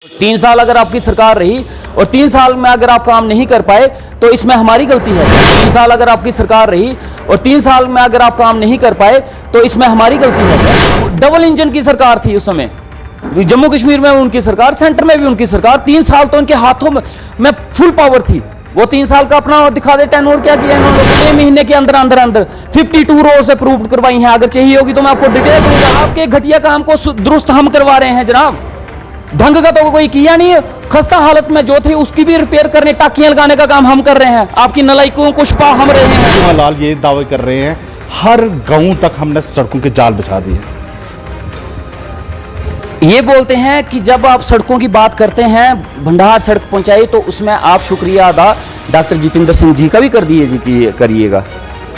3 साल अगर आपकी सरकार रही और 3 साल में अगर आप काम नहीं कर पाए तो इसमें हमारी गलती है। 3 साल अगर आपकी सरकार रही और 3 साल में अगर आप काम नहीं कर पाए तो इसमें हमारी गलती है। डबल इंजन की सरकार थी उस समय, जम्मू कश्मीर में उनकी सरकार, सेंटर में भी उनकी सरकार। 3 साल तो उनके हाथों में फुल पावर थी। वो 3 साल का अपना दिखा दे टेन्योर क्या किया इन्होंने। 6 महीने के अंदर 52 रोड्स अप्रूव करवाई हैं। अगर चाहिए होगी तो मैं आपको डिटेल दूंगा। आपके घटिया काम को दुरुस्त हम करवा रहे हैं जनाब। ढंग का तो कोई किया नहीं है। खस्ता हालत में जो थे उसकी भी रिपेयर करने, टाकियां लगाने का काम हम कर रहे हैं। आपकी नलायकों को छुपा हम रहे हैं। जिवालाल ये दावे कर रहे हैं हर गांव तक हमने सड़कों के जाल बिछा दिए। ये बोलते हैं कि जब आप सड़कों की बात करते हैं, भंडार सड़क पहुंचाई, तो उसमें आप शुक्रिया अदा डॉक्टर जितेंद्र सिंह जी का भी कर दिए करिएगा,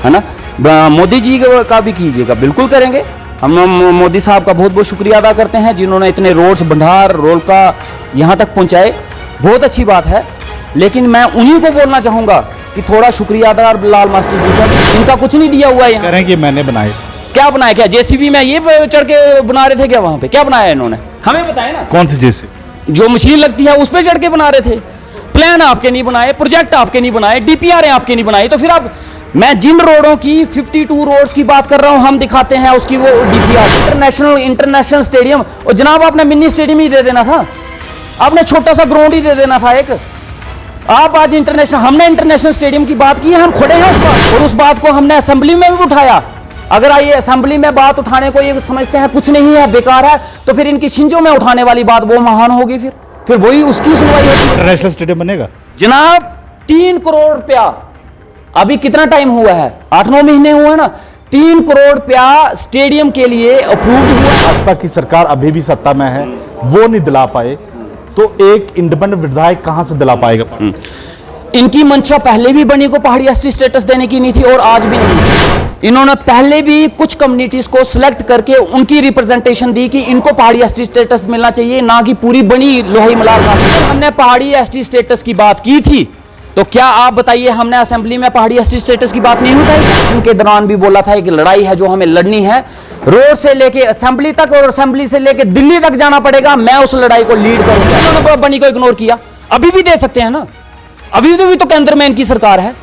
है ना। मोदी जी का भी कीजिएगा, बिल्कुल करेंगे। हम मोदी साहब का बहुत बहुत शुक्रिया अदा करते हैं जिन्होंने इतने रोड्स, भंडार रोल का यहाँ तक पहुँचाए। बहुत अच्छी बात है, लेकिन मैं उन्हीं को बोलना चाहूँगा कि थोड़ा शुक्रिया अदा लाल मास्टर जी का। इनका कुछ नहीं दिया हुआ है। करें कि मैंने बनाए। क्या बनाया? क्या जेसीबी में ये चढ़ के बना रहे थे क्या? वहाँ पे क्या बनाया इन्होंने? हमें बताए ना। कौन सी जेसीबी? जो मशीन लगती है उस पर चढ़ के बना रहे थे। प्लान आपके नहीं बनाए, प्रोजेक्ट आपके नहीं बनाए, डीपीआर आपके नहीं बनाई। तो फिर आप, मैं जिन रोडों की 52 रोड्स की बात कर रहा हूं, हम दिखाते हैं उसकी वो डीपीआर। इंटरनेशनल स्टेडियम, और जनाब आपने मिनी स्टेडियम ही दे देना था। आपने छोटा सा ग्राउंड ही दे देना था एक। आप आज हमने इंटरनेशनल स्टेडियम की बात की है, हम खड़े हैं उस बात, और उस बात को हमने असेंबली में भी उठाया। अगर आइए असेंबली में बात उठाने को ये समझते हैं कुछ नहीं है, बेकार है, तो फिर इनकी शिंजों में उठाने वाली बात वो महान होगी। फिर वही उसकी सुनवाई होगी। इंटरनेशनल स्टेडियम बनेगा जनाब 3 करोड़ रुपया। अभी कितना टाइम हुआ है? 8-9 महीने हुए ना। 3 करोड़ रुपया स्टेडियम के लिए अप्रूव हुआ। भाजपा की सरकार अभी भी सत्ता में है, वो नहीं दिला पाए तो एक इंडिपेंडेंट विधायक कहां से दिला पाएगा? इनकी मंशा पहले भी बनी को पहाड़ी एसटी स्टेटस देने की नहीं थी और आज भी नहीं। इन्होंने पहले भी कुछ कम्युनिटीज को सिलेक्ट करके उनकी रिप्रेजेंटेशन दी कि इनको पहाड़ी एसटी स्टेटस मिलना चाहिए, ना कि पूरी बनी लोही मलार। हमने पहाड़ी एसटी स्टेटस की बात की थी, तो क्या आप बताइए हमने असेंबली में पहाड़ी एसटी स्टेटस की बात नहीं उठाई? इलेक्शन के दौरान भी बोला था कि लड़ाई है जो हमें लड़नी है, रोड से लेके असेंबली तक और असेंबली से लेके दिल्ली तक जाना पड़ेगा। मैं उस लड़ाई को लीड करूंगा। उन्होंने बनी को इग्नोर किया। अभी भी दे सकते हैं ना, अभी तो केंद्र में इनकी सरकार है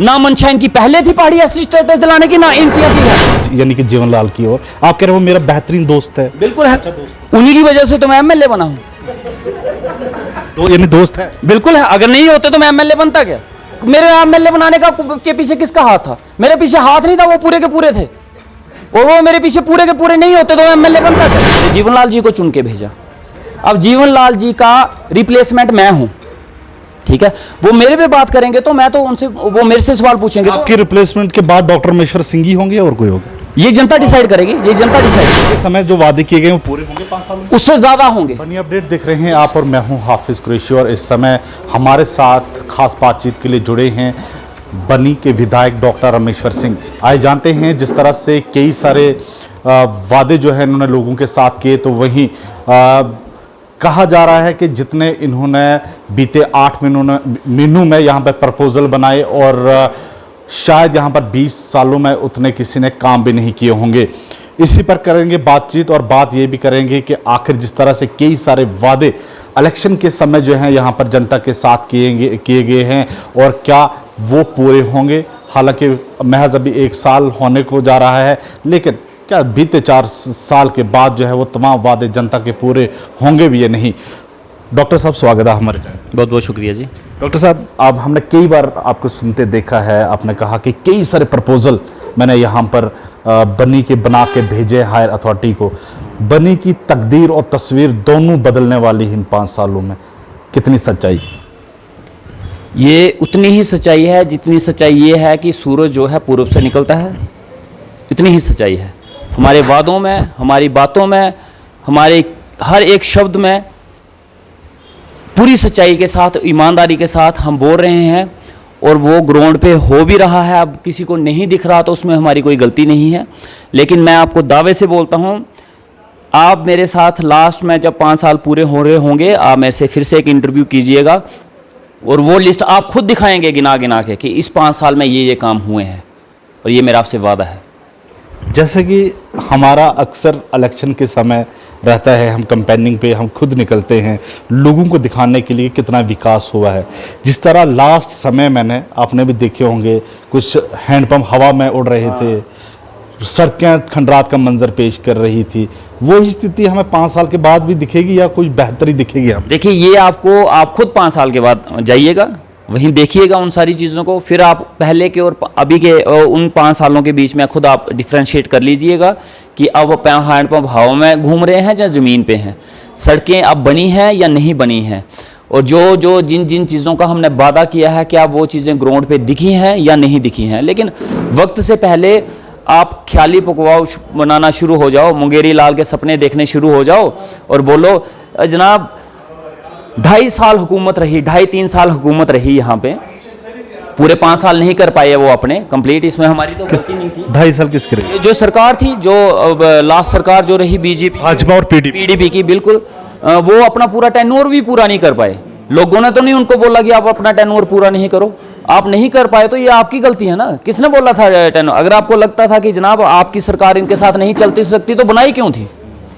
ना। मंशा इनकी पहले थी पहाड़ी एसटी स्टेटस दिलाने की, ना इनकी अभी है। यानी कि जीवनलाल की ओर आप कह रहे हो मेरा बेहतरीन दोस्त है। बिल्कुल है, उन्हीं की वजह से तो मैं एमएलए बना हूं। तो यानी दोस्त है? बिल्कुल है। अगर नहीं होते तो मैं एमएलए बनता क्या? मेरे एमएलए बनाने का के पीछे किसका हाथ था? मेरे पीछे हाथ नहीं था, वो पूरे के पूरे थे। और वो मेरे पीछे पूरे के पूरे नहीं होते तो मैं एमएलए बनता क्या? जीवनलाल जी को चुन के भेजा। अब जीवनलाल जी का रिप्लेसमेंट मैं हूं, ठीक है। वो मेरे पे बात करेंगे तो मैं तो उनसे, वो मेरे से सवाल पूछेंगे। आपके रिप्लेसमेंट के बाद डॉक्टर रामेश्वर सिंह ही होंगे और कोई होगा? ये जनता डिसाइड करेगी, ये जनता डिसाइड। इस समय जो वादे किए गए वो पूरे होंगे 5 साल में? उससे ज्यादा होंगे। बनी अपडेट देख रहे हैं आप और मैं हूं हाफिज कुरैशी, और इस समय हमारे साथ खास बातचीत के लिए जुड़े हैं बनी के विधायक डॉक्टर रामेश्वर सिंह। आइए जानते हैं, जिस तरह से कई सारे वादे जो है इन्होंने लोगों के साथ किए, तो वहीं कहा जा रहा है कि जितने इन्होंने बीते 8 महीनों में यहाँ पर प्रपोजल बनाए और शायद यहाँ पर 20 सालों में उतने किसी ने काम भी नहीं किए होंगे। इसी पर करेंगे बातचीत, और बात ये भी करेंगे कि आखिर जिस तरह से कई सारे वादे इलेक्शन के समय जो हैं यहाँ पर जनता के साथ किए गए हैं, और क्या वो पूरे होंगे। हालांकि महज अभी 1 साल होने को जा रहा है, लेकिन क्या बीते 4 साल के बाद जो है वो तमाम वादे जनता के पूरे होंगे भी या नहीं? डॉक्टर साहब स्वागत है हमारे चैनल। बहुत बहुत शुक्रिया जी। डॉक्टर साहब, अब हमने कई बार आपको सुनते देखा है, आपने कहा कि कई सारे प्रपोजल मैंने यहाँ पर बनी के बना के भेजे हायर अथॉरिटी को। बनी की तकदीर और तस्वीर दोनों बदलने वाली इन 5 सालों में, कितनी सच्चाई? ये उतनी ही सच्चाई है जितनी सच्चाई ये है कि सूरज जो है पूर्व से निकलता है। इतनी ही सच्चाई है हमारे वादों में, हमारी बातों में, हमारे हर एक शब्द में। पूरी सच्चाई के साथ, ईमानदारी के साथ हम बोल रहे हैं, और वो ग्राउंड पे हो भी रहा है। अब किसी को नहीं दिख रहा तो उसमें हमारी कोई गलती नहीं है, लेकिन मैं आपको दावे से बोलता हूँ, आप मेरे साथ लास्ट में जब 5 साल पूरे हो रहे होंगे, आप मेरे से फिर से एक इंटरव्यू कीजिएगा, और वो लिस्ट आप खुद दिखाएंगे गिना गिना के कि इस 5 साल में ये काम हुए हैं, और ये मेरा आपसे वादा है। जैसे कि हमारा अक्सर इलेक्शन के समय रहता है, हम कैंपेनिंग पे हम खुद निकलते हैं लोगों को दिखाने के लिए कितना विकास हुआ है। जिस तरह लास्ट समय मैंने आपने भी देखे होंगे कुछ हैंडपंप हवा में उड़ रहे थे, सड़कें खंडरात का मंजर पेश कर रही थी, वो स्थिति हमें 5 साल के बाद भी दिखेगी या कुछ बेहतरी दिखेगी? हम देखिए, ये आपको आप खुद 5 साल के बाद जाइएगा, वहीं देखिएगा उन सारी चीज़ों को, फिर आप पहले के और अभी के उन 5 सालों के बीच में खुद आप डिफ्रेंशिएट कर लीजिएगा कि अब हैंडपंप हवा में घूम रहे हैं या ज़मीन पे हैं, सड़कें अब बनी हैं या नहीं बनी हैं, और जो जिन जिन चीज़ों का हमने वादा किया है क्या वो चीज़ें ग्राउंड पे दिखी हैं या नहीं दिखी हैं। लेकिन वक्त से पहले आप ख्याली पकवाव बनाना शुरू हो जाओ, मुंगेरी लाल के सपने देखने शुरू हो जाओ और बोलो जनाब 2.5 साल हुकूमत रही, 2.5-3 साल हुकूमत रही यहाँ पे, पूरे 5 साल नहीं कर पाए वो अपने कंप्लीट, इसमें हमारी तो गलती नहीं थी। 2.5 साल किसके रही? जो सरकार थी, जो लास्ट सरकार जो रही बीजेपी भाजपा और पीडीपी की, बिल्कुल वो अपना पूरा टेन्योर भी पूरा नहीं कर पाए। लोगों ने तो नहीं उनको बोला कि आप अपना टेन्योर पूरा नहीं करो, आप नहीं कर पाए तो ये आपकी गलती है ना। किसने बोला था टेन्योर? अगर आपको लगता था कि जनाब आपकी सरकार इनके साथ नहीं चलती सकती तो बनाई क्यों थी?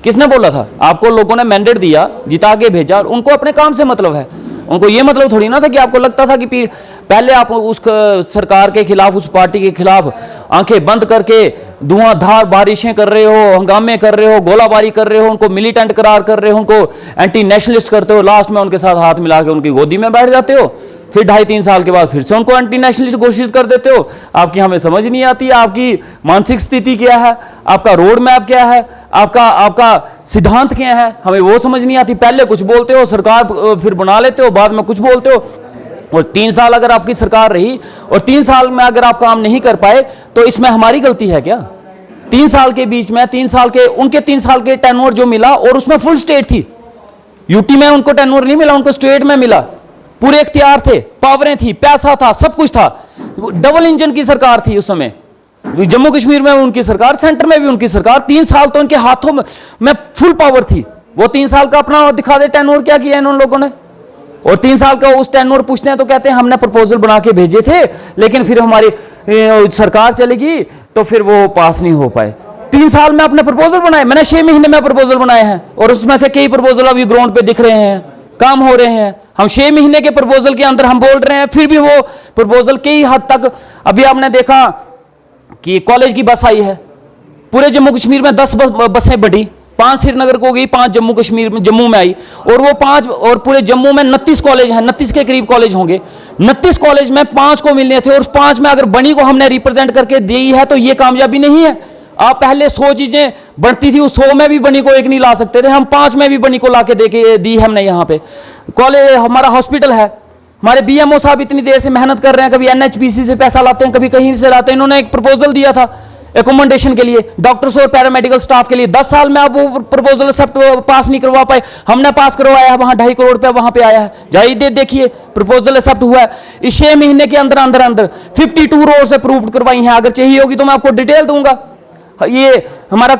किसने बोला था? आपको लोगों ने मैंडेट दिया, जिता के भेजा, उनको अपने काम से मतलब है, उनको ये मतलब थोड़ी ना था कि आपको लगता था कि पहले आप उस सरकार के खिलाफ, उस पार्टी के खिलाफ आंखें बंद करके धुआंधार बारिशें कर रहे हो, हंगामे कर रहे हो, गोलाबारी कर रहे हो, उनको मिलिटेंट करार कर रहे हो, उनको एंटी नेशनलिस्ट करते हो, लास्ट में उनके साथ हाथ मिला के उनकी गोदी में बैठ जाते हो, फिर 2.5-3 साल के बाद फिर से उनको एंटी नेशनलिस्ट घोषित कर देते हो। आपकी हमें समझ नहीं आती, आपकी मानसिक स्थिति क्या है, आपका रोड मैप क्या है, आपका सिद्धांत क्या है, हमें वो समझ नहीं आती। पहले कुछ बोलते हो, सरकार फिर बना लेते हो, बाद में कुछ बोलते हो। और 3 साल अगर आपकी सरकार रही और 3 साल में अगर आप काम नहीं कर पाए तो इसमें हमारी गलती है क्या? 3 साल के बीच में 3 साल के उनके 3 साल के टेन्योर जो मिला, और उसमें फुल स्टेट थी, यूटी में उनको टेन्योर नहीं मिला, उनको स्टेट में मिला, पूरे इख्तियार थे, पावरें थी, पैसा था, सब कुछ था, डबल इंजन की सरकार थी उस समय। जम्मू कश्मीर में उनकी सरकार, सेंटर में भी उनकी सरकार, 3 साल तो उनके हाथों में फुल पावर थी। वो 3 साल का अपना दिखा दे टेन्योर क्या किया इन लोगों ने, और 3 साल का उस टेन्योर पूछते हैं तो कहते हैं हमने प्रपोजल बना के भेजे थे लेकिन फिर हमारी सरकार चलेगी तो फिर वो पास नहीं हो पाए। 3 साल में अपने प्रपोजल बनाए, मैंने 6 महीने में प्रपोजल बनाए हैं, और उसमें से कई प्रपोजल अभी ग्राउंड पे दिख रहे हैं, काम हो रहे हैं। हम 6 महीने के प्रपोजल के अंदर हम बोल रहे हैं, फिर भी वो प्रपोजल कई हद तक, अभी आपने देखा कि कॉलेज की बस आई है, पूरे जम्मू कश्मीर में 10 बसें बढ़ी, 5 श्रीनगर को गई, 5 जम्मू कश्मीर में, जम्मू में आई, और वो 5 और पूरे जम्मू में 29 कॉलेज हैं, 29 के करीब कॉलेज होंगे, 29 कॉलेज में 5 को मिलने थे, और 5 में अगर बनी को हमने रिप्रेजेंट करके दी है तो ये कामयाबी नहीं है। आप पहले 100 चीजें बढ़ती थी, उस 100 में भी बनी को एक नहीं ला सकते थे, हम 5 में भी बनी को ला के देके दी हमने। यहाँ पे कॉलेज, हमारा हॉस्पिटल है, हमारे बीएमओ साहब इतनी देर से मेहनत कर रहे हैं, कभी एनएचपीसी से पैसा लाते हैं, कभी कहीं से लाते हैं। इन्होंने एक प्रपोजल दिया था एकोमोडेशन के लिए, डॉक्टर्स और पैरामेडिकल स्टाफ के लिए, 10 साल में आप वो प्रपोजल सब पास नहीं करवा पाए, हमने पास करवाया है, वहां 2.5 करोड़ पे वहां पे आया है, जाइए देखिए प्रपोजल एक्सेप्ट हुआ है। इस 6 महीने के अंदर 52 रोड्स अप्रूव करवाई हैं, अगर चाहिए होगी तो मैं आपको डिटेल दूंगा। ये हमारा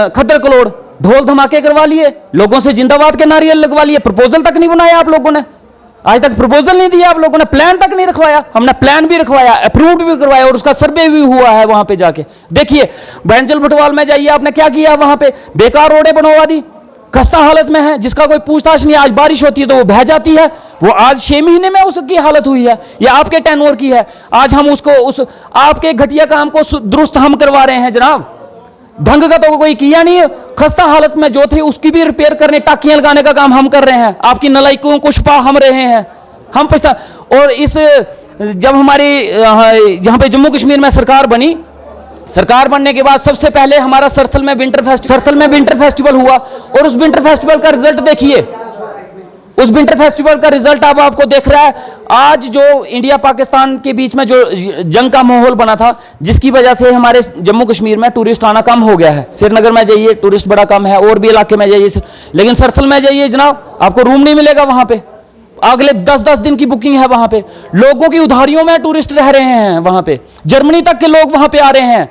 खद्दर कलोड़ ढोल धमाके करवा लिए, लोगों से जिंदाबाद के नारियल लगवा लिए, प्रपोजल तक नहीं बनाया आप लोगों ने, आज तक प्रपोजल नहीं दिया आप लोगों ने, प्लान तक नहीं रखवाया, हमने प्लान भी रखवाया, अप्रूव्ड भी करवाया, और उसका सर्वे भी हुआ है। वहां पे जाके देखिए, बैंजल भटवाल में जाइए, आपने क्या किया वहां पे, बेकार रोडें बनवा दी, खस्ता हालत में है, जिसका कोई पूछताछ नहीं। आज बारिश होती है तो वो बह जाती है, वो आज 6 महीने में उसकी हालत हुई है, या आपके टेन्योर की है। आज हम उसको उस आपके घटिया काम को दुरुस्त हम करवा रहे हैं जनाब, ढंग का तो कोई किया नहीं है, खस्ता हालत में जो थे उसकी भी रिपेयर करने, टाकियां लगाने का काम हम कर रहे हैं, आपकी नलायकों को छुपा हम रहे हैं, हम पछता। और इस जब हमारी जहां पे जम्मू कश्मीर में सरकार बनी, सरकार बनने के बाद सबसे पहले हमारा सरथल में विंटर फेस्टिवल हुआ, और उस विंटर फेस्टिवल का रिजल्ट देखिए, उस विंटर फेस्टिवल का रिजल्ट अब आपको देख रहा है। आज जो इंडिया पाकिस्तान के बीच में जो जंग का माहौल बना था, जिसकी वजह से हमारे जम्मू कश्मीर में टूरिस्ट आना कम हो गया है। श्रीनगर में जाइए टूरिस्ट बड़ा कम है, और भी इलाके में जाइए, लेकिन सरथल में जाइए जनाब, आपको रूम नहीं मिलेगा वहां पे, अगले 10-10 दिन की बुकिंग है वहां पे, लोगों की उधारियों में टूरिस्ट रह रहे हैं वहां पे, जर्मनी तक के लोग वहां पे आ रहे हैं।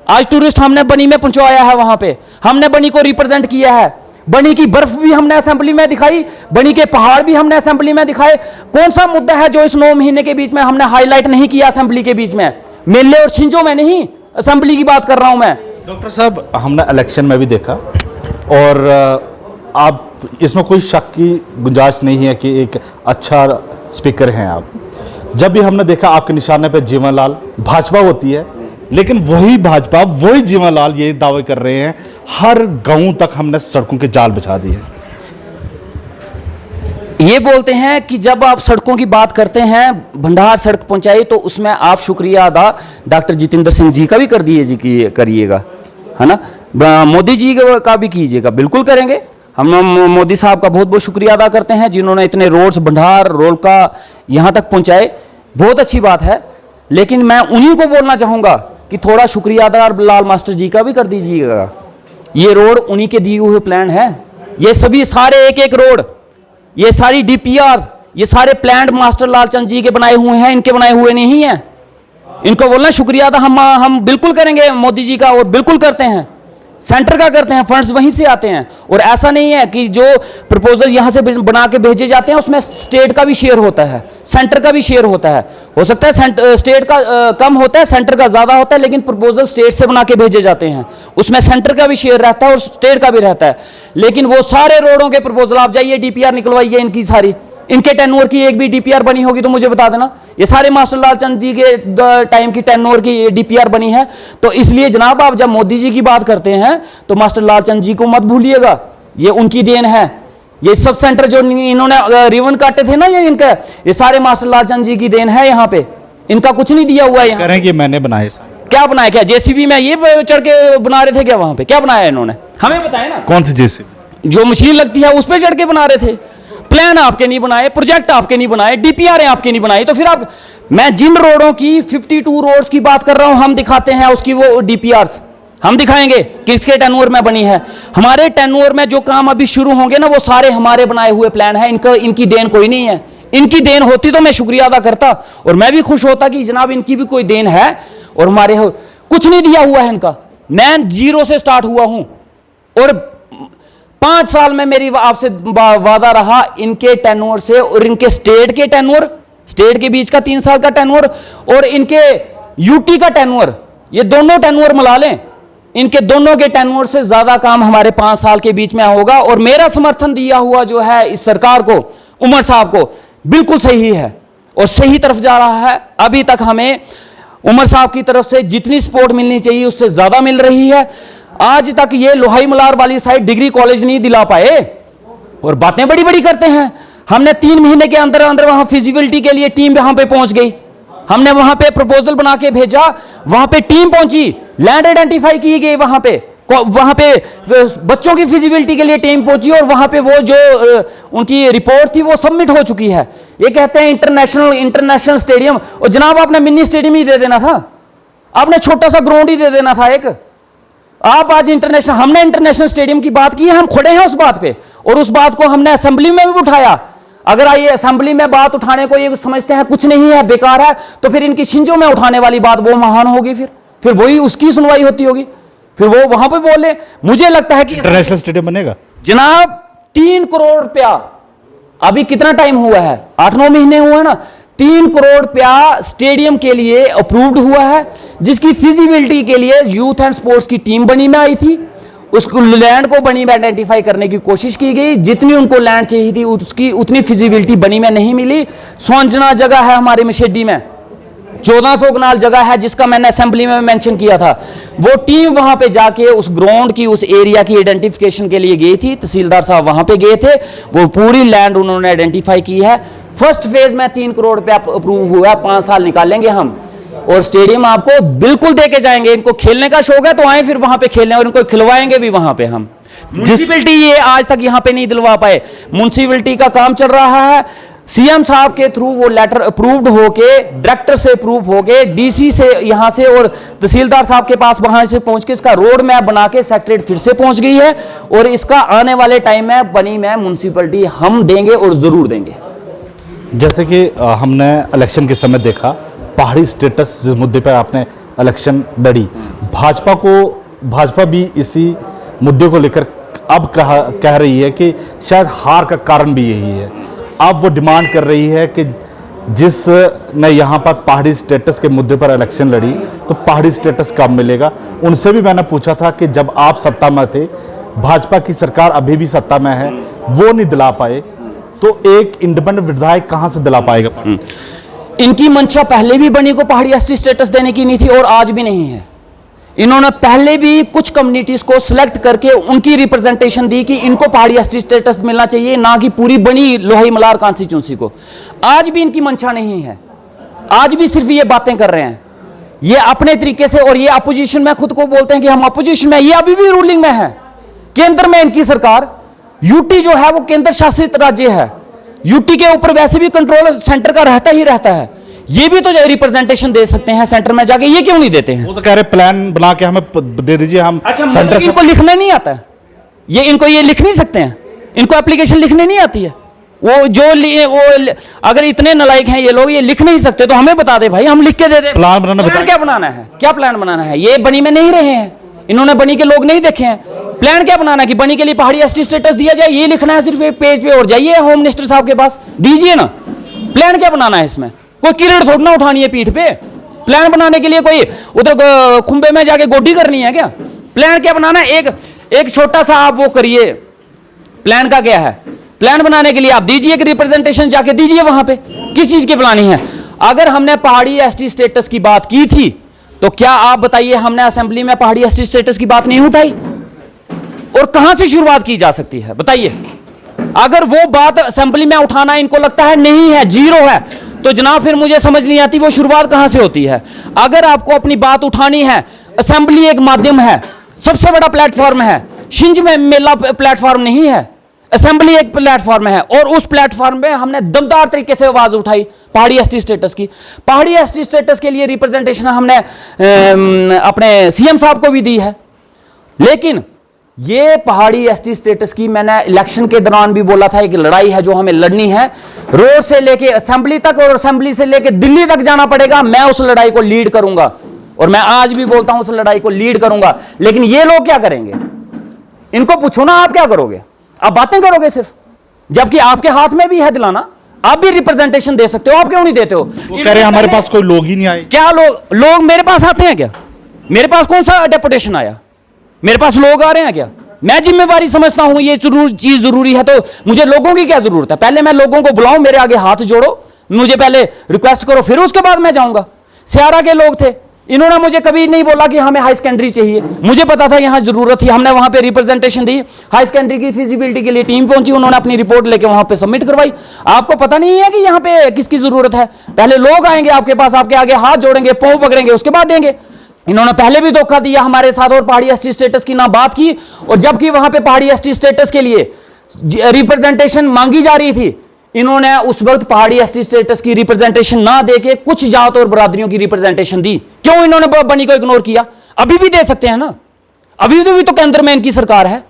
आज टूरिस्ट हमने बनी में पहुंचाया है, वहां पे हमने बनी को रिप्रेजेंट किया है, बनी की बर्फ भी हमने असेंबली में दिखाई, बनी के पहाड़ भी हमने असेंबली में दिखाए। कौन सा मुद्दा है जो इस 9 महीने के बीच में हमने हाईलाइट नहीं किया असेंबली के बीच में? मेले और छिंजों में नहीं, असेंबली की बात कर रहा हूं मैं। डॉक्टर साहब, हमने इलेक्शन में भी देखा और आप इसमें कोई शक की गुंजाइश नहीं है कि एक अच्छा स्पीकर हैं आप। जब भी हमने देखा आपके निशाने पे जीवनलाल, भाजपा होती है, लेकिन वही भाजपा वही जीवनलाल ये दावे कर रहे हैं हर गांव तक हमने सड़कों के जाल बिछा दिए। ये बोलते हैं कि जब आप सड़कों की बात करते हैं, भंडार सड़क पहुंचाई, तो उसमें आप शुक्रिया अदा डॉक्टर जितेंद्र सिंह जी का भी कर दिए करिएगा, है ना, मोदी जी का भी कीजिएगा। बिल्कुल करेंगे हम। मोदी साहब का बहुत बहुत शुक्रिया अदा करते हैं जिन्होंने इतने रोड्स भंडार रोलका यहाँ तक पहुँचाए, बहुत अच्छी बात है। लेकिन मैं उन्हीं को बोलना चाहूँगा कि थोड़ा शुक्रिया अदा लाल मास्टर जी का भी कर दीजिएगा। ये रोड उन्हीं के दिए हुए प्लान है, ये सभी सारे एक एक रोड, ये सारी डीपीआर, ये सारे प्लान मास्टर लालचंद जी के बनाए हुए हैं, इनके बनाए हुए नहीं हैं। इनको बोलना शुक्रिया अदा हम बिल्कुल करेंगे मोदी जी का, और बिल्कुल करते हैं, सेंटर का करते हैं, फंड्स वहीं से आते हैं। और ऐसा नहीं है कि जो प्रपोजल यहां से बना के भेजे जाते हैं उसमें स्टेट का भी शेयर होता है, सेंटर का भी शेयर होता है। हो सकता है स्टेट का कम होता है, सेंटर का ज्यादा होता है, लेकिन प्रपोजल स्टेट से बना के भेजे जाते हैं, उसमें सेंटर का भी शेयर रहता है और स्टेट का भी रहता है। लेकिन वो सारे रोडों के प्रपोजल आप जाइए, डीपीआर निकलवाइए इनकी सारी, इनके टेन्योर की एक भी डीपीआर बनी होगी तो मुझे बता देना। ये सारे मास्टर लालचंद जी के टाइम की टेन्योर की डीपीआर बनी है। तो इसलिए जनाब आप जब मोदी जी की बात करते हैं तो मास्टर लालचंद जी को मत भूलिएगा, ये उनकी देन है। ये सब सेंटर जो इन्होंने रिबन काटे थे ना, ये इनका, ये सारे मास्टर लालचंद जी की देन है। यहाँ पे इनका कुछ नहीं दिया हुआ है। करें कि मैंने बनाए, क्या बनाया? क्या जेसीबी में ये चढ़ के बना रहे थे क्या? वहां पे क्या बनाया इन्होंने, हमें बताया ना। कौन सी जेसीबी? जो मशीन लगती है उस पर चढ़ के बना रहे थे। प्लान आपके नहीं बनाए, प्रोजेक्ट आपके नहीं बनाए, डीपीआर आपके नहीं बनाई। तो फिर आप, मैं जिन रोडों की 52 रोड्स की बात कर रहा हूं, हम दिखाते हैं उसकी वो डीपीआरस हम दिखाएंगे किसके टेन्योर में बनी है। हमारे टेन्योर में जो काम अभी शुरू होंगे ना, वो सारे हमारे बनाए हुए प्लान है। इनकी देन कोई नहीं है। इनकी देन होती तो मैं शुक्रिया अदा करता और मैं भी खुश होता कि जनाब इनकी भी कोई देन है। और हमारे कुछ नहीं दिया हुआ है इनका, मैं जीरो से स्टार्ट हुआ हूं और 5 साल में मेरी आपसे वादा रहा इनके टेन्योर से और इनके स्टेट के टेन्योर, स्टेट के बीच का 3 साल का टेन्योर और इनके यूटी का टेन्योर, ये दोनों टेन्योर मिला लें, इनके दोनों के टेन्योर से ज्यादा काम हमारे 5 साल के बीच में होगा। और मेरा समर्थन दिया हुआ जो है इस सरकार को, उमर साहब को, बिल्कुल सही है और सही तरफ जा रहा है। अभी तक हमें उमर साहब की तरफ से जितनी सपोर्ट मिलनी चाहिए उससे ज्यादा मिल रही है। आज तक ये लोहाई मलार वाली साइड डिग्री कॉलेज नहीं दिला पाए और बातें बड़ी बड़ी करते हैं। हमने 3 महीने के अंदर अंदर वहां फिजिबिलिटी के लिए टीम वहां पे पहुंच गई, हमने वहां पे प्रपोजल बना के भेजा, वहां पे टीम पहुंची, लैंड आइडेंटिफाई की गई, वहां पे बच्चों की फिजिबिलिटी के लिए टीम पहुंची और वहां पे वो जो उनकी रिपोर्ट थी वो सबमिट हो चुकी है। ये कहते हैं इंटरनेशनल स्टेडियम, और जनाब आपने मिनी स्टेडियम ही दे देना था, आपने छोटा सा ग्राउंड ही दे देना था एक। आप आज हमने इंटरनेशनल स्टेडियम की बात की है, हम खड़े हैं उस बात पे और उस बात को हमने असेंबली में भी उठाया। अगर आइए असेंबली में बात उठाने को ये समझते हैं कुछ नहीं है, बेकार है, तो फिर इनकी शिंजो में उठाने वाली बात वो महान होगी, फिर वही उसकी सुनवाई होती होगी, फिर वो वहां पे बोले। मुझे लगता है कि इंटरनेशनल स्टेडियम बनेगा जनाब 3 करोड़ रुपया, अभी कितना टाइम हुआ है, 8-9 महीने हुए ना, 3 करोड़ रुपया स्टेडियम के लिए अप्रूव्ड हुआ है, जिसकी फिजिबिलिटी के लिए यूथ एंड स्पोर्ट्स की टीम बनी में आई थी। उस लैंड को बनी में आइडेंटिफाई करने की कोशिश की गई, जितनी उनको लैंड चाहिए थी उसकी उतनी फिजिबिलिटी बनी में नहीं मिली। सोंजना जगह है हमारे मशेडी में, 1400 कनाल जगह है, जिसका मैंने असेंबली में मेंशन किया था। वो टीम वहां पे जाके उस ग्राउंड की, उस एरिया की आइडेंटिफिकेशन के लिए गई थी, तहसीलदार साहब वहां पे गए थे, वो पूरी लैंड उन्होंने आइडेंटिफाई की है। फर्स्ट फेज में 3 करोड़ रुपया अप्रूव हुआ, 5 साल निकालेंगे हम और स्टेडियम आपको बिल्कुल देके जाएंगे। इनको खेलने का शौक है तो आए फिर वहां पे खेलने, और इनको खिलवाएंगे भी वहां पे हम। म्युनिसिपैलिटी ये आज तक यहां पे नहीं दिलवा पाए, म्युनिसिपैलिटी का काम चल रहा है, सीएम साहब के थ्रू वो लेटर अप्रूव्ड होके, डायरेक्टर से अप्रूव होके, डीसी से यहां से और तहसीलदार साहब के पास वहां से पहुंच के इसका रोड मैप बना के सेक्रेटरी फिर से पहुंच गई है और इसका आने वाले टाइम में बनी में म्युनिसिपैलिटी हम देंगे और जरूर देंगे। जैसे कि हमने इलेक्शन के समय देखा, पहाड़ी स्टेटस जिस मुद्दे पर आपने इलेक्शन लड़ी, भाजपा भी इसी मुद्दे को लेकर अब कह रही है कि शायद हार का कारण भी यही है। अब वो डिमांड कर रही है कि जिसने यहाँ पर पहाड़ी स्टेटस के मुद्दे पर इलेक्शन लड़ी तो पहाड़ी स्टेटस कब मिलेगा। उनसे भी मैंने पूछा था कि जब आप सत्ता में थे भाजपा की सरकार अभी भी सत्ता में है, वो नहीं दिला पाए, तो एक इंडिपेंडेंट विधायक कहां से दिला पाएगा? इनकी मंशा पहले भी बनी को पहाड़ी एसटी स्टेटस देने की नहीं थी और आज भी नहीं है। इन्होंने पहले भी कुछ कम्युनिटीज को सिलेक्ट करके उनकी रिप्रेजेंटेशन दी कि इनको पहाड़ी एसटी स्टेटस मिलना चाहिए, ना कि पूरी बनी लोही मलार कॉन्स्टिट्यूंसी को। आज भी इनकी मंशा नहीं है, आज भी सिर्फ ये बातें कर रहे हैं, ये अपने तरीके से। और ये अपोजिशन में खुद को बोलते हैं कि हम अपोजिशन में, ये अभी भी रूलिंग में है। केंद्र में इनकी सरकार, यूटी जो है वो केंद्र शासित राज्य है, यूटी के ऊपर वैसे भी कंट्रोल सेंटर का रहता ही रहता है। ये भी तो रिप्रेजेंटेशन दे सकते हैं सेंटर में जाके, ये क्यों नहीं देते हैं? वो तो कह रहे प्लान बना के हमें दे दीजिए, हम अच्छा, सेंटर से। इनको लिखना नहीं आता है, ये इनको ये लिख नहीं सकते हैं, इनको एप्लीकेशन लिखने नहीं आती है। वो जो अगर इतने नालायक हैं ये लोग, ये लिख नहीं सकते तो हमें बता दे भाई, हम लिख के दे दे। प्लान बनाना क्या बनाना है, क्या प्लान बनाना है? ये बनी में नहीं रहे हैं, इन्होंने बनी के लोग नहीं देखे हैं। प्लान क्या बनाना है कि बनी के लिए पहाड़ी एसटी स्टेटस दिया जाए, ये लिखना है सिर्फ एक पेज पे। और जाइए होम मिनिस्टर साहब के पास, दीजिए ना। प्लान क्या बनाना है इसमें? कोई किरण थोड़ी ना उठानी है पीठ पे। प्लान बनाने के लिए कोई उधर खुंबे में जाके गोडी करनी है क्या? प्लान क्या बनाना है? एक छोटा सा आप वो करिए। प्लान का क्या है? प्लान बनाने के लिए आप दीजिए, एक रिप्रेजेंटेशन जाके दीजिए वहां पे, किस चीज की प्लानिंग है। अगर हमने पहाड़ी एसटी स्टेटस की बात की थी तो क्या आप बताइए हमने असेंबली में पहाड़ी एसटी स्टेटस की बात नहीं उठाई? और कहां से शुरुआत की जा सकती है बताइए? अगर वो बात असेंबली में उठाना इनको लगता है नहीं है, जीरो है, तो जनाब फिर मुझे समझ नहीं आती वो शुरुआत कहां से होती है। अगर आपको अपनी बात उठानी है, असेंबली एक माध्यम है, सबसे बड़ा प्लेटफॉर्म है, शिंज में मेला प्लेटफॉर्म नहीं है, असेंबली एक प्लेटफॉर्म है। और उस प्लेटफॉर्म पे हमने दमदार तरीके से आवाज उठाई पहाड़ी एसटी स्टेटस की। पहाड़ी एसटी स्टेटस के लिए रिप्रेजेंटेशन हमने अपने सीएम साहब को भी दी है। लेकिन ये पहाड़ी एसटी स्टेटस की मैंने इलेक्शन के दौरान भी बोला था, एक लड़ाई है जो हमें लड़नी है, रोड से लेके असेंबली तक और असेंबली से लेके दिल्ली तक जाना पड़ेगा। मैं उस लड़ाई को लीड करूंगा और मैं आज भी बोलता हूं उस लड़ाई को लीड करूंगा। लेकिन ये लोग क्या करेंगे? इनको पूछो ना, आप क्या करोगे? आप बातें करोगे सिर्फ, जबकि आपके हाथ में भी है दिलाना। आप भी रिप्रेजेंटेशन दे सकते हो, आप क्यों नहीं देते हो? वो कह रहे हैं हमारे पास कोई लोग ही नहीं आए। क्या लोग मेरे पास आते हैं क्या? मेरे पास कौन सा डेपुटेशन आया? मेरे पास लोग आ रहे हैं क्या? मैं जिम्मेवारी समझता हूं ये चीज जरूरी है, तो मुझे लोगों की क्या जरूरत है? पहले मैं लोगों को बुलाऊं, मेरे आगे हाथ जोड़ो, मुझे पहले रिक्वेस्ट करो, फिर उसके बाद मैं जाऊंगा। सियारा के लोग थे, इन्होंने मुझे कभी नहीं बोला कि हमें हाई सेकेंडरी चाहिए। मुझे पता था यहां जरूरत थी, हमने वहां पे रिप्रेजेंटेशन दी। हाई सेकेंडरी की फिजिबिलिटी के लिए टीम पहुंची, उन्होंने अपनी रिपोर्ट लेके वहां पे सबमिट करवाई। आपको पता नहीं है कि यहां पे किसकी जरूरत है? पहले लोग आएंगे आपके पास, आपके आगे हाथ जोड़ेंगे, पांव पकड़ेंगे, उसके बाद देंगे। इन्होंने पहले भी धोखा दिया हमारे साथ और पहाड़ी एसटी स्टेटस की ना बात की। और जबकि वहां पे पहाड़ी एसटी स्टेटस के लिए रिप्रेजेंटेशन मांगी जा रही थी, इन्होंने उस वक्त पहाड़ी एसटी स्टेटस की रिप्रेजेंटेशन ना देके कुछ जात और बरादरियों की रिप्रेजेंटेशन दी। क्यों इन्होंने बनी को इग्नोर किया? अभी भी दे सकते हैं ना, अभी भी तो केंद्र में इनकी सरकार है।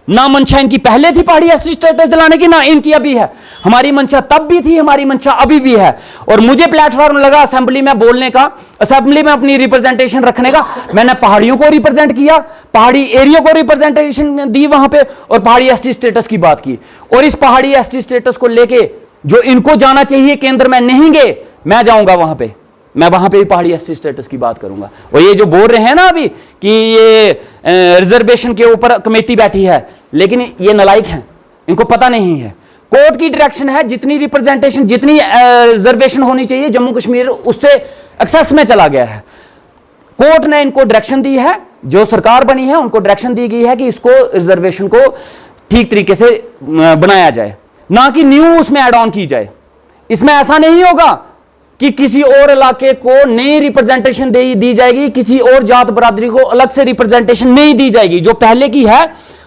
ना मंशा इनकी पहले थी पहाड़ी एसटी स्टेटस दिलाने की, ना इनकी अभी है। हमारी मंशा तब भी थी, हमारी मंशा अभी भी है। और मुझे प्लेटफॉर्म लगा असेंबली में बोलने का, असेंबली में अपनी रिप्रेजेंटेशन रखने का। मैंने पहाड़ियों को रिप्रेजेंट किया, पहाड़ी एरिया को रिप्रेजेंटेशन दी वहां पे, और पहाड़ी एसटी स्टेटस की बात की। और इस पहाड़ी एसटी स्टेटस को लेके जो इनको जाना चाहिए केंद्र में नहीं गए, मैं जाऊंगा वहां पे, मैं वहां पे भी पहाड़ी एसटी स्टेटस की बात करूंगा। और ये जो बोल रहे हैं ना अभी कि ये रिजर्वेशन के ऊपर कमेटी बैठी है, लेकिन ये नालायक हैं, इनको पता नहीं है। कोर्ट की डायरेक्शन है, जितनी रिप्रेजेंटेशन, जितनी रिजर्वेशन होनी चाहिए जम्मू कश्मीर, उससे एक्सेस में चला गया है। कोर्ट ने इनको डायरेक्शन दी है, जो सरकार बनी है उनको डायरेक्शन दी गई है कि इसको रिजर्वेशन को ठीक तरीके से बनाया जाए, ना कि न्यू उसमें एड ऑन की जाए। इसमें ऐसा नहीं होगा कि किसी और इलाके को नई रिप्रेजेंटेशन दी जाएगी, किसी और जात बरादरी को अलग से रिप्रेजेंटेशन नहीं दी जाएगी। जो पहले की है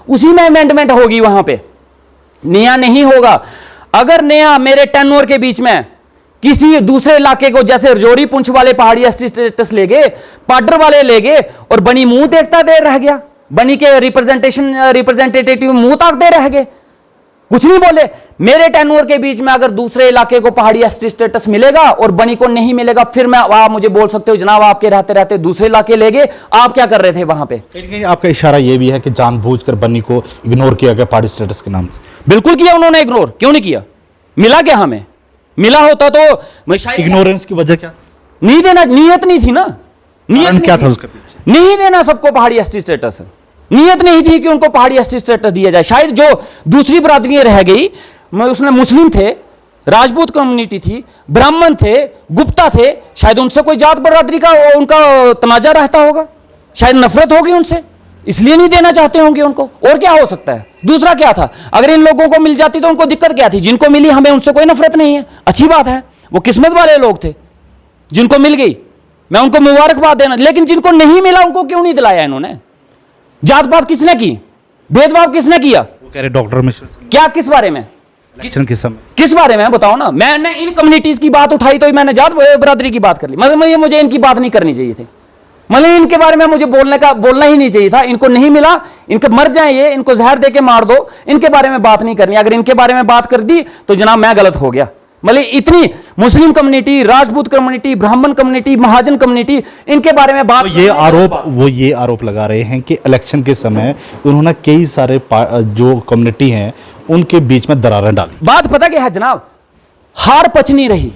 उसी में अमेंडमेंट होगी, वहां पे नया नहीं होगा। अगर नया मेरे टेन्योर के बीच में किसी दूसरे इलाके को, जैसे रजौरी पुंछ वाले पहाड़ी एसटी स्टेटस ले गए, पाडर वाले ले गए, और बनी मुंह देखता देर रह गया, बनी के रिप्रेजेंटेटिव मुंह ताकते रह गए, कुछ नहीं बोले। मेरे टेन्योर के बीच में अगर दूसरे इलाके को पहाड़ी एसटी स्टेटस मिलेगा और बनी को नहीं मिलेगा, फिर मैं आप मुझे बोल सकते हो जनाब आपके रहते रहते दूसरे इलाके ले गए, आप क्या कर रहे थे वहां पे? कहीं आपका इशारा यह भी है कि जानबूझकर बनी को इग्नोर किया गया पहाड़ी स्टेटस के नाम से। बिल्कुल किया उन्होंने इग्नोर, क्यों नहीं किया? मिला क्या हमें? मिला होता तो इग्नोरेंस की वजह क्या? नहीं देना, नीयत नहीं थी ना, नियत क्या था उसके पीछे? नहीं देना सबको पहाड़ी एसटी स्टेटस। नीयत नहीं थी कि उनको पहाड़ी एसटी स्टेटस दिया जाए। शायद जो दूसरी बरादरियां रह गई, उसमें मुस्लिम थे, राजपूत कम्युनिटी थी, ब्राह्मण थे, गुप्ता थे, शायद उनसे कोई जात बरादरी का उनका तनाजा रहता होगा, शायद नफरत होगी उनसे, इसलिए नहीं देना चाहते होंगे उनको। और क्या हो सकता है? दूसरा क्या था? अगर इन लोगों को मिल जाती तो उनको दिक्कत क्या थी? जिनको मिली हमें उनसे कोई नफरत नहीं है, अच्छी बात है, वो किस्मत वाले लोग थे जिनको मिल गई, मैं उनको मुबारकबाद देना। लेकिन जिनको नहीं मिला उनको क्यों नहीं दिलाया इन्होंने? जात पात किसने की? भेदभाव किसने किया? वो कह रहे डॉक्टर रमेश्वर सिंह क्या, किस बारे में? इलेक्शन के समय किस बारे में बताओ ना। मैंने इन कम्युनिटीज की बात उठाई तो मैंने जात बरादरी की बात कर ली। मतलब मुझे इनकी बात नहीं करनी चाहिए थी, मतलब इनके बारे में मुझे बोलना ही नहीं चाहिए था। इनको नहीं मिला, इनके मर जाए ये, इनको जहर दे के मार दो, इनके बारे में बात नहीं करनी। अगर इनके बारे में बात कर दी तो जनाब मैं गलत हो गया। मतलब इतनी मुस्लिम कम्युनिटी, राजपूत कम्युनिटी, ब्राह्मण कम्युनिटी, महाजन कम्युनिटी, इनके बारे में बात, वो ये आरोप लगा रहे हैं कि इलेक्शन के समय उन्होंने कई सारे जो कम्युनिटी हैं उनके बीच में दरारें डाली। बात पता क्या है जनाब, हार पच नहीं रही,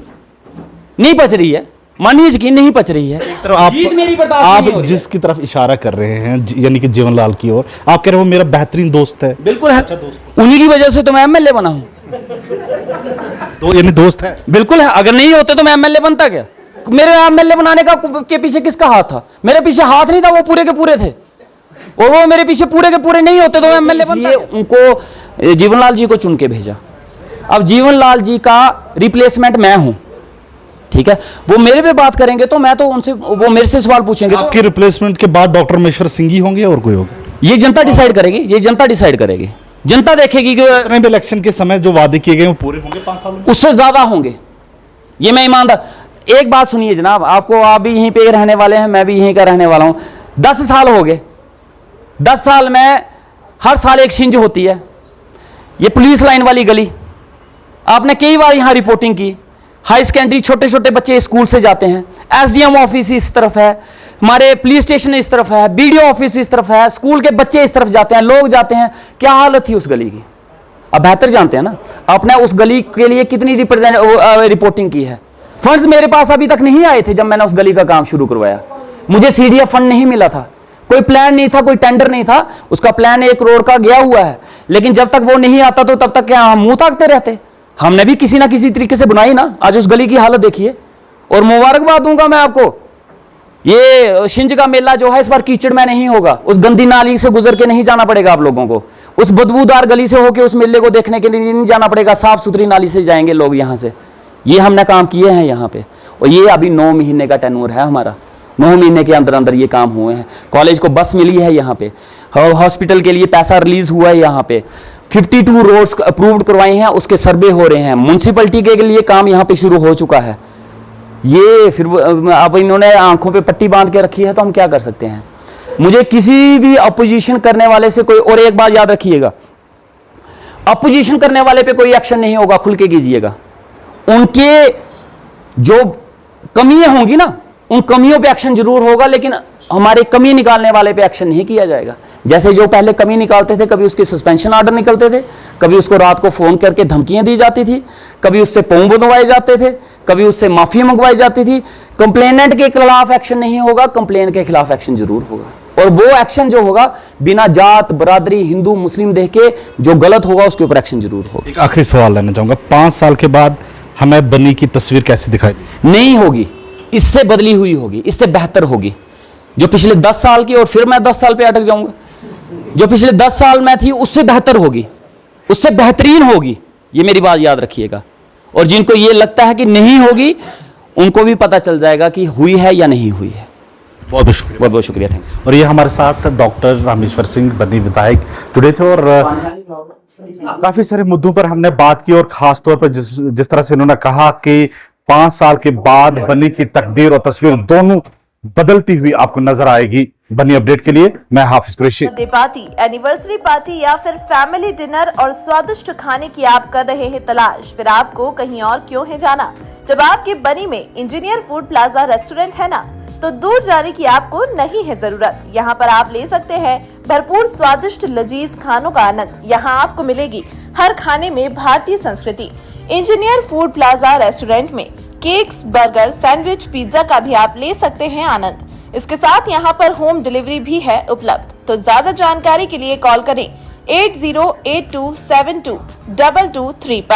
नहीं पच रही है, मानिए यकीन नहीं पच रही है। जीत मेरी बर्दाश्त नहीं हो आप रही जिसकी तरफ इशारा कर रहे हैं यानी कि जीवनलाल की ओर, आप कह रहे हो मेरा बेहतरीन दोस्त है। बिल्कुल है, उन्हीं की वजह से तो मैं एमएलए बना हूं। तो यानी दोस्त है? बिल्कुल है, अगर नहीं होते तो मैं एमएलए बनता क्या? मेरे एमएलए बनाने का के पीछे किसका हाथ था? मेरे पीछे हाथ नहीं था, वो पूरे के पूरे थे, और वो मेरे पीछे पूरे के पूरे नहीं होते तो मैं एमएलए बनता। उनको जीवनलाल जी को चुन के भेजा। अब जीवनलाल जी का रिप्लेसमेंट मैं हूं, ठीक है, वो मेरे पे बात करेंगे तो मैं तो उनसे, वो मेरे से सवाल पूछेंगे। आपके रिप्लेसमेंट के बाद डॉक्टर रमेश्वर सिंह ही होंगे और कोई होगा? ये जनता डिसाइड करेगी, ये जनता डिसाइड करेगी, जनता देखेगी कि इलेक्शन के समय जो वादे किए गए वो पूरे होंगे 5 साल में? उससे ज्यादा होंगे, ये मैं ईमानदार। एक बात सुनिए जनाब, आपको, आप भी यहीं पे रहने वाले हैं, मैं भी यहीं का रहने वाला हूं। 10 साल हो गए, 10 साल में हर साल एक छिंज होती है। ये पुलिस लाइन वाली गली, आपने कई बार यहां रिपोर्टिंग की। हाई सेकेंडरी छोटे छोटे बच्चे स्कूल से जाते हैं, एसडीएम ऑफिस इस तरफ है, हमारे पुलिस स्टेशन इस तरफ है, बीडीओ ऑफिस इस तरफ है, स्कूल के बच्चे इस तरफ जाते हैं, लोग जाते हैं। क्या हालत थी उस गली की? अब बेहतर जानते हैं ना। आपने उस गली के लिए कितनी रिपोर्टिंग की है? फंड्स मेरे पास अभी तक नहीं आए थे जब मैंने उस गली का काम शुरू करवाया। मुझे सीडीएफ फंड नहीं मिला था, कोई प्लान नहीं था, कोई टेंडर नहीं था। उसका प्लान 1 करोड़ का गया हुआ है, लेकिन जब तक वो नहीं आता तो तब तक क्या हम मुंह ताकते रहते? हमने भी किसी ना किसी तरीके से बनाई ना। आज उस गली की हालत देखिए। और मुबारकबाद दूंगा मैं आपको, ये शिंज का मेला जो है इस बार कीचड़ में नहीं होगा। उस गंदी नाली से गुजर के नहीं जाना पड़ेगा आप लोगों को, उस बदबूदार गली से होकर उस मेले को देखने के लिए नहीं जाना पड़ेगा, साफ सुथरी नाली से जाएंगे लोग यहाँ से। ये हमने काम किए हैं यहाँ पे, और ये अभी 9 महीने का टेन्योर है हमारा। 9 महीने के अंदर अंदर ये काम हुए हैं। कॉलेज को बस मिली है यहाँ पे, हॉस्पिटल के लिए पैसा रिलीज हुआ है यहाँ पे, 52 रोड्स अप्रूव्ड करवाए हैं, उसके सर्वे हो रहे हैं। म्यूनसिपलिटी के लिए काम यहाँ पे शुरू हो चुका है। ये फिर अब इन्होंने आंखों पे पट्टी बांध के रखी है, तो हम क्या कर सकते हैं? मुझे किसी भी अपोजिशन करने वाले से कोई, और एक बात याद रखिएगा, अपोजिशन करने वाले पे कोई एक्शन नहीं होगा, खुल के कीजिएगा। उनके जो कमियां होंगी ना, उन कमियों पे एक्शन जरूर होगा, लेकिन हमारे कमी निकालने वाले पे एक्शन नहीं किया जाएगा। जैसे जो पहले कमी निकालते थे, कभी उसके सस्पेंशन ऑर्डर निकलते थे, कभी उसको रात को फोन करके धमकियां दी जाती थी, कभी उससे पौं बंधवाए जाते थे, कभी उससे माफी मंगवाई जाती थी। कंप्लेनेंट के खिलाफ एक्शन नहीं होगा, कंप्लेन के खिलाफ एक्शन जरूर होगा। और वो एक्शन जो होगा बिना जात बरादरी हिंदू मुस्लिम देख के, जो गलत होगा उसके ऊपर एक्शन जरूर होगा। एक आखिरी सवाल लेना चाहूंगा, 5 साल के बाद हमें बनी की तस्वीर कैसे दिखाई दी? नहीं होगी, इससे बदली हुई होगी, इससे बेहतर होगी। जो पिछले 10 साल की, और फिर मैं 10 साल पे अटक जाऊंगा, जो पिछले 10 साल में थी उससे बेहतर होगी, उससे बेहतरीन होगी। ये मेरी बात याद रखिएगा। और जिनको ये लगता है कि नहीं होगी, उनको भी पता चल जाएगा कि हुई है या नहीं हुई है। बहुत बहुत शुक्रिया, बहुत बहुत शुक्रिया, थैंक। और ये हमारे साथ डॉक्टर रामेश्वर सिंह बनी विधायक जुड़े थे, और काफी सारे मुद्दों पर हमने बात की, और खास तौर पर जिस तरह से इन्होंने कहा कि 5 साल के बाद बनी की तकदीर और तस्वीर दोनों बदलती हुई आपको नजर आएगी। बनी अपडेट के लिए मैं Hafiz Qureshi. Birthday party, anniversary party या फिर फैमिली डिनर और स्वादिष्ट खाने की आप कर रहे हैं तलाश, फिर आपको कहीं और क्यों है जाना? जब आपके बनी में इंजीनियर फूड प्लाजा रेस्टोरेंट है ना, तो दूर जाने की आपको नहीं है जरूरत। यहाँ पर आप ले सकते हैं भरपूर स्वादिष्ट लजीज खानों का आनंद। यहाँ आपको मिलेगी हर खाने में भारतीय संस्कृति। इंजीनियर फूड प्लाजा रेस्टोरेंट में केक्स, बर्गर, सैंडविच, पिज्जा का भी आप ले सकते हैं आनंद। इसके साथ यहाँ पर होम डिलीवरी भी है उपलब्ध। तो ज्यादा जानकारी के लिए कॉल करें 8082722223 पर।